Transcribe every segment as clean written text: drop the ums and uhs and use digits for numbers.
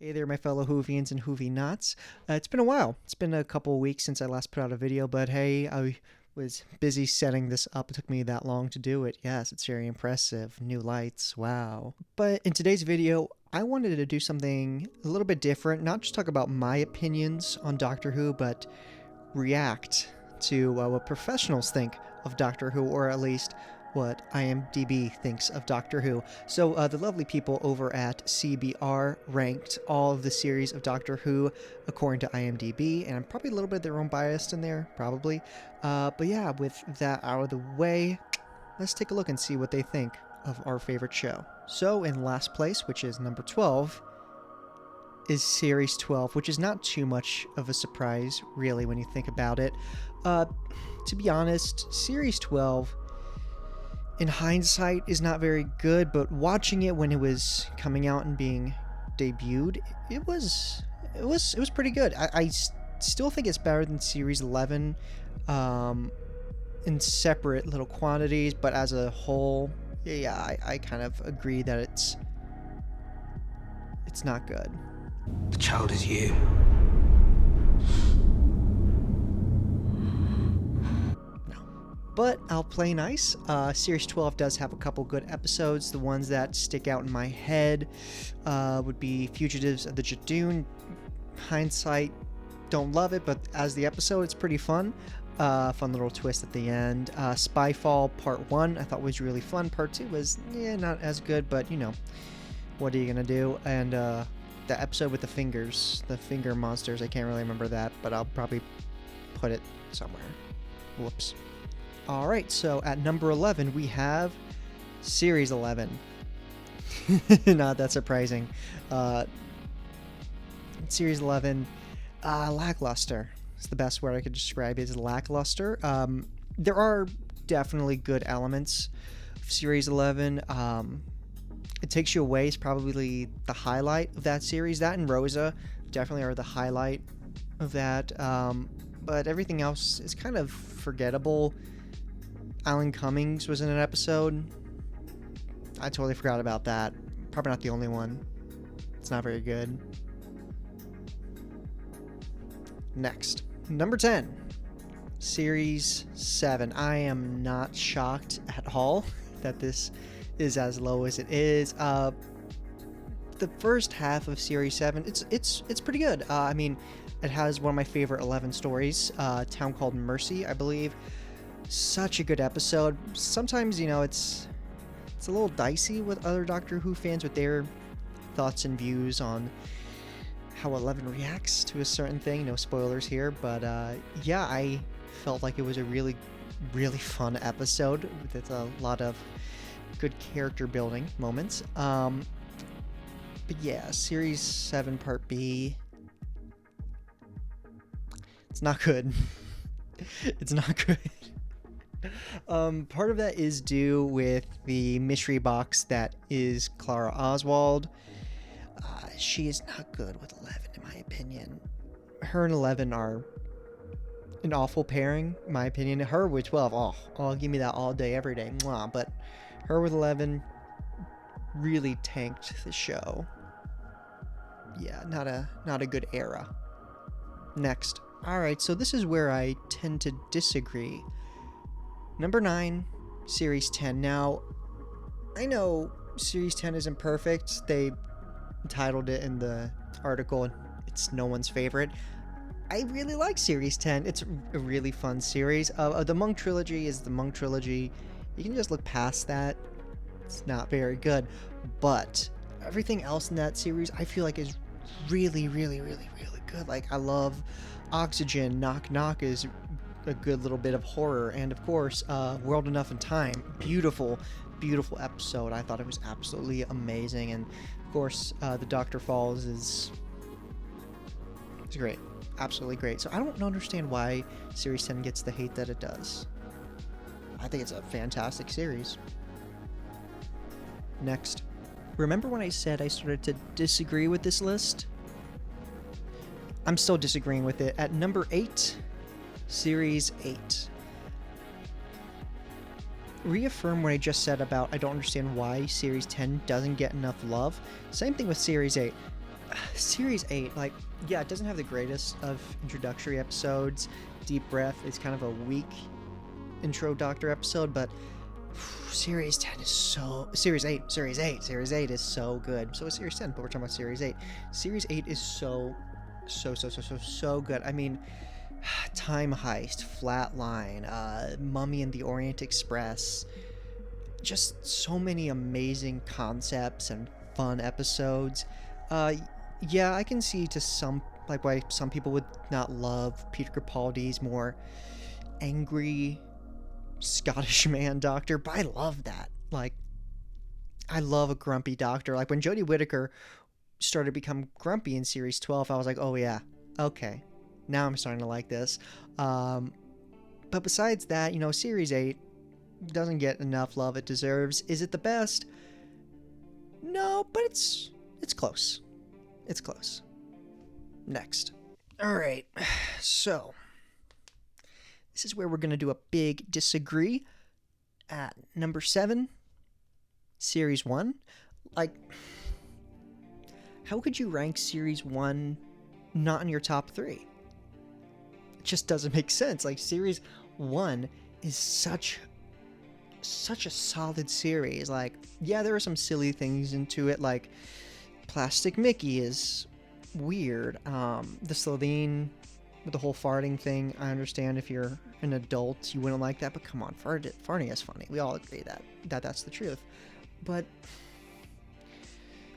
Hey there, my fellow Whovians and Whoninots. It's been a while. It's been a couple of weeks since I last put out a video, but hey, I was busy setting this up. It took me that long to do it. Yes, it's very impressive. New lights, wow. But in today's video, I wanted to do something a little bit different. Not just talk about my opinions on Doctor Who, but react to what professionals think of Doctor Who, or at least what IMDb thinks of Doctor Who. So the lovely people over at CBR ranked all of the series of Doctor Who according to IMDb, and I'm probably a little bit their own bias in there, probably. But yeah, with that out of the way, let's take a look and see what they think of our favorite show. So in last place, which is number 12, is Series 12, which is not too much of a surprise, really, when you think about it. To be honest, Series 12, in hindsight, is not very good, but watching it when it was coming out and being debuted, it was pretty good. I still think it's better than Series 11 in separate little quantities, but as a whole, yeah, I kind of agree that it's not good. The child is you. But I'll play nice. Series 12 does have a couple good episodes. The ones that stick out in my head would be Fugitives of the Jadoon. Hindsight, don't love it, but as the episode, it's pretty fun. Fun little twist at the end. Spyfall Part 1 I thought was really fun. Part 2 was, not as good, but you know, what are you gonna do? And the episode with the finger monsters, I can't really remember that, but I'll probably put it somewhere. Whoops. Alright, so at number 11 we have Series 11. Not that surprising. Series 11, lackluster. It's the best word I could describe it, is lackluster. There are definitely good elements of Series 11. It takes you away. It's probably the highlight of that series. That and Rosa definitely are the highlight of that. But everything else is kind of forgettable. Alan Cummings was in an episode. I totally forgot about that. Probably not the only one. It's not very good. Next, number 10, Series 7. I am not shocked at all that this is as low as it is. The first half of Series 7, it's pretty good. I mean, it has one of my favorite 11 stories, Town Called Mercy, I believe. Such a good episode. Sometimes, it's a little dicey with other Doctor Who fans with their thoughts and views on how 11 reacts to a certain thing. No spoilers here, but yeah, I felt like it was a really, really fun episode with a lot of good character building moments. But yeah, Series 7 Part B, it's not good. It's not good. Part of that is due with the mystery box that is Clara Oswald. She is not good with 11, in my opinion. Her and 11 are an awful pairing, in my opinion. Her with 12, oh, give me that all day, every day. Mwah. But her with 11 really tanked the show. Yeah, not a good era. Next. Alright, so this is where I tend to disagree. Number 9, Series 10. Now, I know Series 10 isn't perfect. They entitled it in the article, it's no one's favorite. I really like Series 10. It's a really fun series. The Monk Trilogy is the Monk Trilogy. You can just look past that. It's not very good. But everything else in that series, I feel like is really, really, really, really good. Like, I love Oxygen. Knock Knock is a good little bit of horror, and of course World Enough in Time, beautiful episode. I thought it was absolutely amazing, and of course the Doctor Falls is great, absolutely great. So I don't understand why Series 10 gets the hate that it does. I think it's a fantastic series. Next, remember when I said I started to disagree with this list? I'm still disagreeing with it. At number 8, Series 8. Reaffirm what I just said about I don't understand why Series 10 doesn't get enough love. Same thing with Series 8. Series 8, like, yeah, it doesn't have the greatest of introductory episodes. Deep Breath is kind of a weak intro Doctor episode, but Series 10 is so... Series 8 is so good. So is Series 10, but we're talking about Series 8. Series 8 is so good. I mean, Time Heist, Flatline, Mummy and the Orient Express. Just so many amazing concepts and fun episodes. Yeah, I can see to some like why some people would not love Peter Capaldi's more angry Scottish man doctor, but I love that. Like, I love a grumpy doctor. Like when Jodie Whittaker started to become grumpy in series 12, I was like, oh yeah, okay, now I'm starting to like this. But besides that, series 8 doesn't get enough love it deserves. Is it the best? No, but it's close. It's close. Next. All right. So, this is where we're going to do a big disagree. At number 7, Series 1. Like, how could you rank Series 1 not in your top 3? It just doesn't make sense. Like, Series 1 is such a solid series. Like, yeah, there are some silly things into it, like Plastic Mickey is weird. The Celine with the whole farting thing, I understand if you're an adult you wouldn't like that, but come on, farting is funny. We all agree that that's the truth. But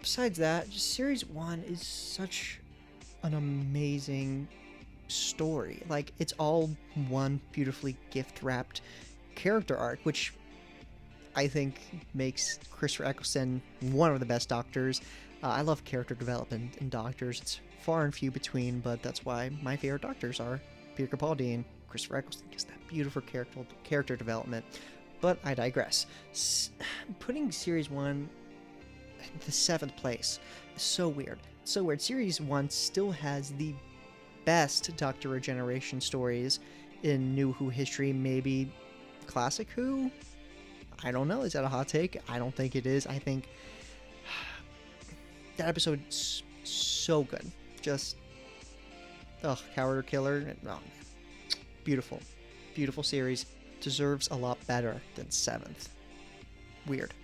besides that, just series 1 is such an amazing story. Like, it's all one beautifully gift wrapped character arc, which I think makes Christopher Eccleston one of the best doctors. I love character development in doctors. It's far and few between, but that's why my favorite doctors are Peter Capaldi and Christopher Eccleston, because that beautiful character development. But I digress. Putting Series 1 in the 7th place is so weird. So weird. Series 1 still has the best Doctor Regeneration stories in New Who history, maybe Classic Who? I don't know. Is that a hot take? I don't think it is. I think that episode's so good. Just, Coward or Killer. Oh, beautiful. Beautiful series. Deserves a lot better than 7th. Weird.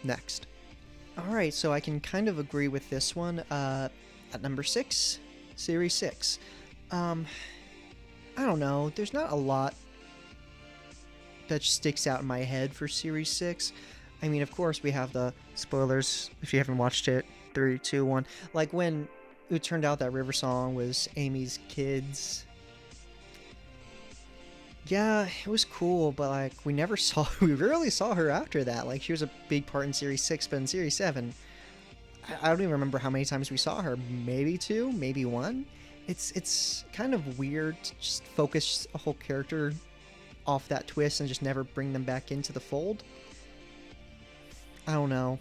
Next. Alright, so I can kind of agree with this one. At number 6, Series 6. I don't know. There's not a lot that sticks out in my head for Series 6. I mean, of course, we have the spoilers if you haven't watched it. 3, 2, 1. Like when it turned out that River Song was Amy's kids. Yeah, it was cool, but like we rarely saw her after that. Like, she was a big part in Series 6, but in Series 7, I don't even remember how many times we saw her. Maybe 2, maybe 1. It's kind of weird to just focus a whole character off that twist and just never bring them back into the fold. I don't know.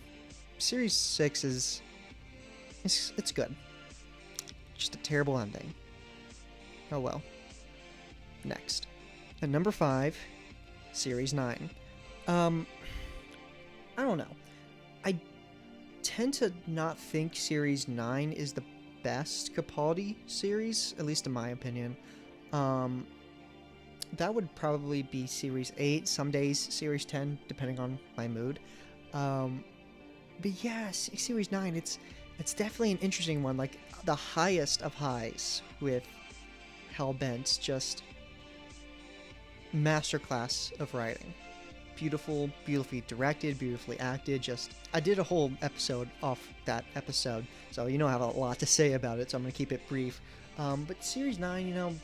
Series 6 is it's good. Just a terrible ending. Oh well. Next. At number 5, Series 9. I don't know. I tend to not think Series 9 is the best Capaldi series, at least in my opinion. That would probably be Series 8, some days Series 10, depending on my mood. But yeah, Series 9, it's definitely an interesting one, like the highest of highs with Hellbent. Just masterclass of writing. Beautifully directed, beautifully acted. Just, I did a whole episode off that episode, so I have a lot to say about it, so I'm going to keep it brief. But Series 9,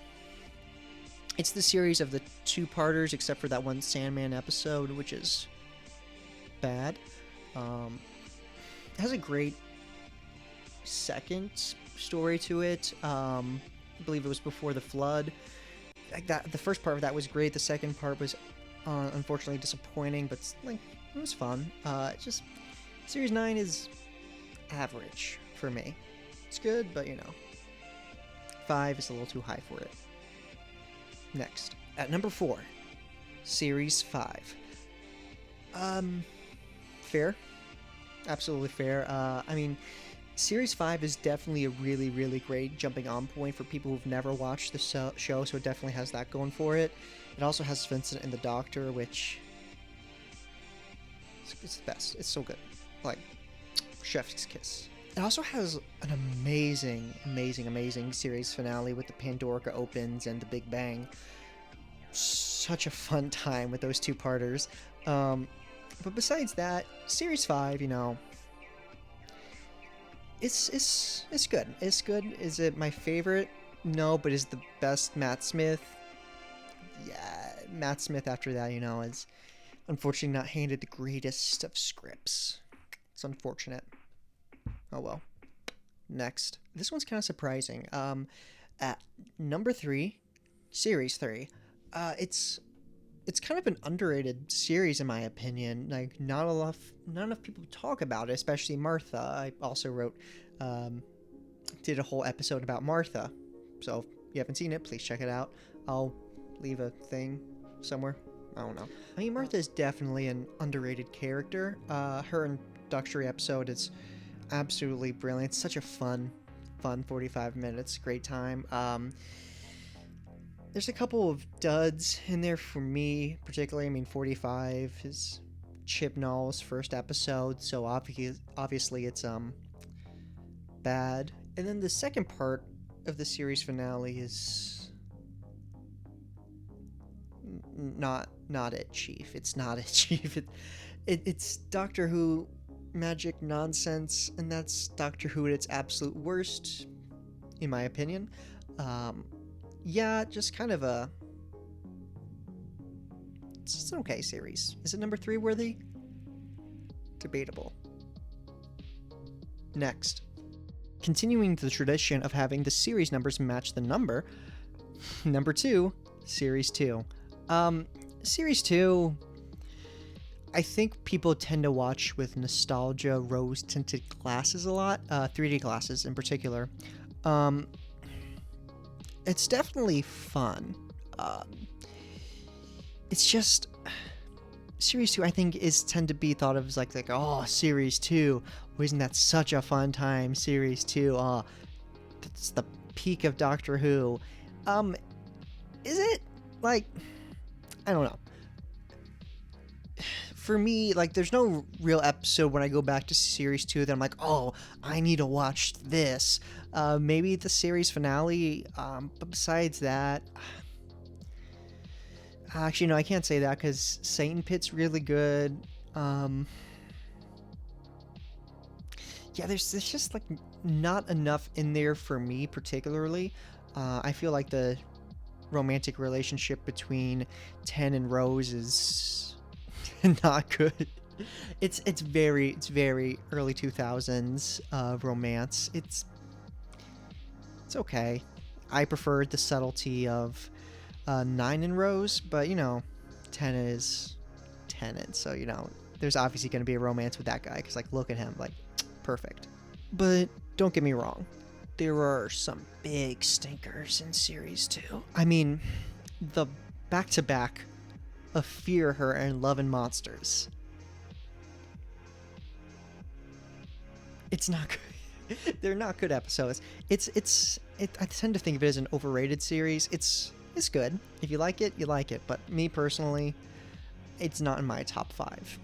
it's the series of the 2-parters, except for that one Sandman episode, which is bad. It has a great second story to it. I believe it was Before the Flood. Like that, the first part of that was great. The second part was unfortunately disappointing, but like it was fun. Just Series 9 is average for me. It's good, but 5 is a little too high for it. Next, at number 4, Series 5. Fair. Absolutely fair. I mean, Series 5 is definitely a really, really great jumping on point for people who've never watched the show, so it definitely has that going for it. It also has Vincent and the Doctor, which... it's the best. It's so good. Like, chef's kiss. It also has an amazing, amazing, amazing series finale with the Pandorica opens and the Big Bang. Such a fun time with those two-parters. But besides that, Series 5, you know... It's good. It's good. Is it my favorite? No, but is the best Matt Smith? Yeah, Matt Smith after that, you know, is unfortunately not handed the greatest of scripts. It's unfortunate. Oh well. Next. This one's kind of surprising. At number 3, Series 3. It's kind of an underrated series in my opinion. Like not enough people talk about it, especially Martha. I also did a whole episode about Martha. So if you haven't seen it, please check it out. I'll leave a thing somewhere. I don't know. I mean, Martha is definitely an underrated character. Her introductory episode is absolutely brilliant. It's such a fun 45 minutes. Great time. There's a couple of duds in there for me, particularly. I mean, 45 is Chip Null's first episode, so obviously it's bad. And then the second part of the series finale is not it, Chief. It's not it, Chief. It's Doctor Who magic nonsense, and that's Doctor Who at its absolute worst, in my opinion. Yeah, just kind of it's an okay series. Is it number 3 worthy? Debatable. Next. Continuing the tradition of having the series numbers match the number, number 2, Series 2. Series 2, I think people tend to watch with nostalgia rose-tinted glasses a lot, 3D glasses in particular. It's definitely fun. It's just Series 2 I think tend to be thought of as like oh, Series 2, isn't that such a fun time? Series 2, that's the peak of Doctor Who. Is it? Like, I don't know. For me, like, there's no real episode when I go back to Series 2 that I'm like, oh, I need to watch this. Maybe the series finale, but besides that... Actually, no, I can't say that, because Satan Pit's really good. Yeah, there's just, like, not enough in there for me, particularly. I feel like the romantic relationship between Ten and Rose is... not good. It's very early 2000s romance. It's okay. I preferred the subtlety of 9 and Rose, but you know, 10 is Tennant, so you know, there's obviously going to be a romance with that guy because like look at him, like perfect. But don't get me wrong, there are some big stinkers in Series 2. I mean, the back-to-back of Fear Her and Love and Monsters. It's not good. They're not good episodes. I tend to think of it as an overrated series. It's good. If you like it, you like it. But me personally, it's not in my top 5.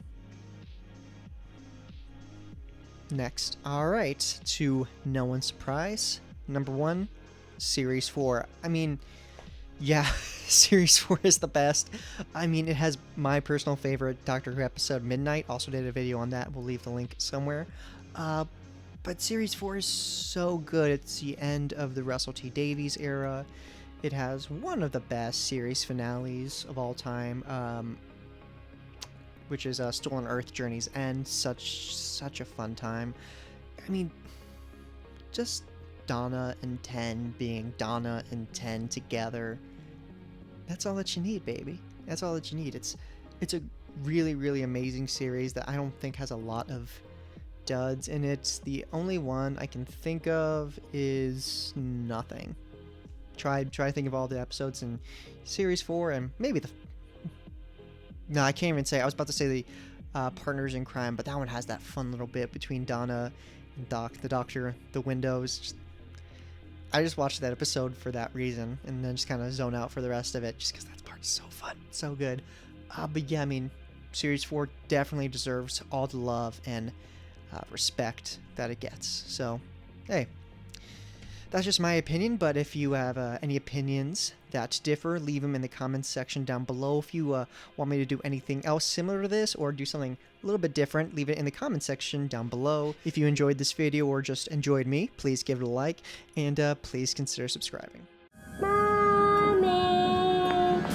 Next. Alright, to no one's surprise, number 1, Series 4. I mean, yeah, Series 4 is the best. I mean, it has my personal favorite Doctor Who episode, Midnight. Also did a video on that. We'll leave the link somewhere. But Series 4 is so good. It's the end of the Russell T Davies era. It has one of the best series finales of all time, which is Stolen Earth Journey's End. Such a fun time. I mean, just Donna and Ten being Donna and Ten together. That's all that you need, baby. That's all that you need. It's a really amazing series that I don't think has a lot of duds in it. The only one I can think of is Nothing. Try to think of all the episodes in Series 4 and maybe no, I can't even say. I was about to say the Partners in Crime, but that one has that fun little bit between Donna Doc, the doctor, the windows. I just watched that episode for that reason, and then just kind of zone out for the rest of it, just because that part's so fun, so good. But yeah, I mean, Series 4 definitely deserves all the love and respect that it gets. So, hey, that's just my opinion, but if you have any opinions that differ, leave them in the comments section down below. If you want me to do anything else similar to this or do something a little bit different, leave it in the comment section down below. If you enjoyed this video or just enjoyed me, please give it a like, and please consider subscribing.